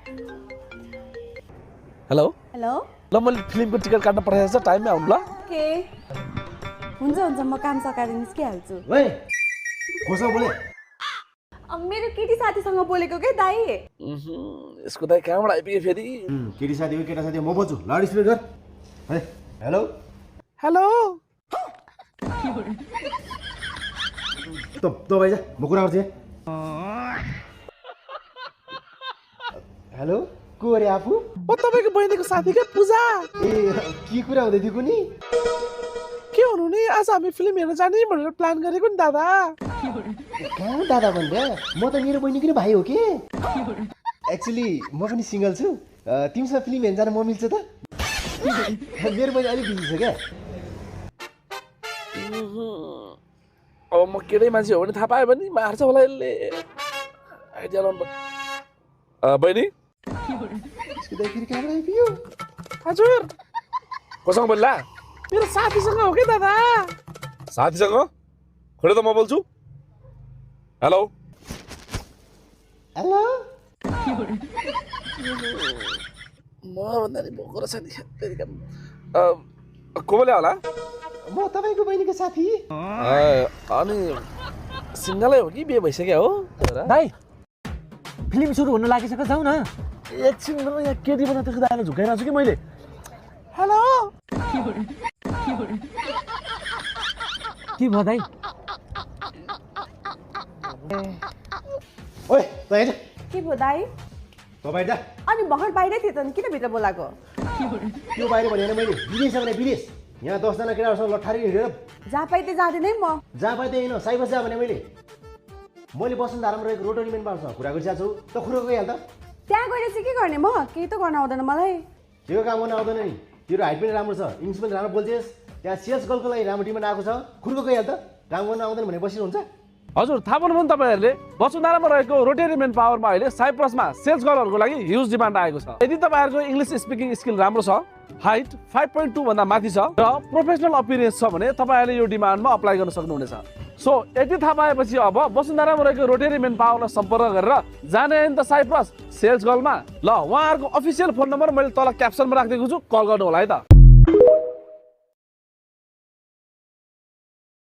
hello hello ल मैले फिल्मको टिकट काट्न पठाएको छ टाइममै आउनु ल ओके हुन्छ म काम सकाएर निस्किहाल्छु ओए कोसँग बोले मेरो केटी साथीसँग बोलेको के दाइ यसको दाइ कहाँबाट आइपुग्यो फेरि केटी साथी हो केटा साथी हो म बोल्छु लाउड स्पिकर हेलो हेलो त भाइ जा म कुरा गर्छु हेलो को अरे आफू ओ तपाईँको बहिनीको साथी क्या पूजा ए के कुरा हुँदै थियो कुनी के हुनु नि आज हामी फिल्म हेर्न जाने भनेर प्लान गरेको नि दादा कहाँ दादा भन्दा म त मेरो बहिनीको नि भाइ हो कि एक्चुअली म पनि सिङ्गल छु तिमीसँग फिल्म हेर्न जान म मिल्छ त मेरो बहिनी अलिक बिजी छ क्या अब म केटै मान्छे हो भने थाहा पायो भने मार्छ होला यसले आइडिया लाउनु बहिनी फेरि कहाँबाट आइपुग्यो हजुर कोसँग बोल्ला मेरो साथीसँग हो कि दादा साथीसँग खोले त म बोल्छु हेलो हेलो म भन्दा नि भोको रहेछ नि फेरि को बोले होला म तपाईँको बहिनीको साथी अनि सिङ्गलै हो कि बिहे भइसक्यो हो दाइ फिल्म सुरु हुन लागिसक्यो जाऊ न एकछिन यहाँ केटी बना त्यसको दाइलाई झुकाइरहेको छु कि मैले हेलो के भयो दाइ ओए त हेर के भयो दाइ तपाईँ जा अनि भर्खर बाहिरै थियो त किन भित्र बोलाएको त्यो बाहिर भनेर मैले विदेश भने विदेश यहाँ 10जना केटाहरूसँग लट्ठारी हिँडेर जहाँ पाइ त जाँदिनै म जहाँ पाए त होइन साइबस जा भने मैले वसन्तधारामा रहेको रोटरी मेन पार्टसँग कुरा गरिरहेको छु त खुरो गइहाल त त्यहाँ गएर चाहिँ के गर्ने म केही त गर्न आउँदैन मलाई त्यो काम गर्न आउँदैन नि तेरो हाइट पनि राम्रो छ इङ्ग्लिस पनि राम्रो बोल्छेस् त्यहाँ सेल्स गर्लको लागि राम्रो डिमान्ड आएको छ खुर्को गइहाल त काम गर्न आउँदैन भने बसिनु हुन्छ हजुर थाहा पाउनुभयो नि तपाईँहरूले वसुन्धरामा रहेको रोटेरी मेन पावरमा अहिले साइप्रसमा सेल्स गर्लहरूको लागि ह्युज डिमान्ड आएको छ यदि तपाईँहरूको इङ्ग्लिस स्पिकिङ स्किल राम्रो छ हाइट 5.2 भन्दा माथि छ र प्रोफेसनल अपियरेन्स छ भने तपाईँहरूले यो डिमान्डमा अप्लाई गर्न सक्नुहुनेछ सो यति थाहा पाएपछि अब वसुन्धरामा रहेको रोटेरी मेन पावरलाई सम्पर्क गरेर जाने नि त साइप्रस सेल्स गर्लमा ल उहाँहरूको अफिसियल फोन नम्बर मैले तल क्याप्सनमा राखिदिएको छु कल गर्नु होला है त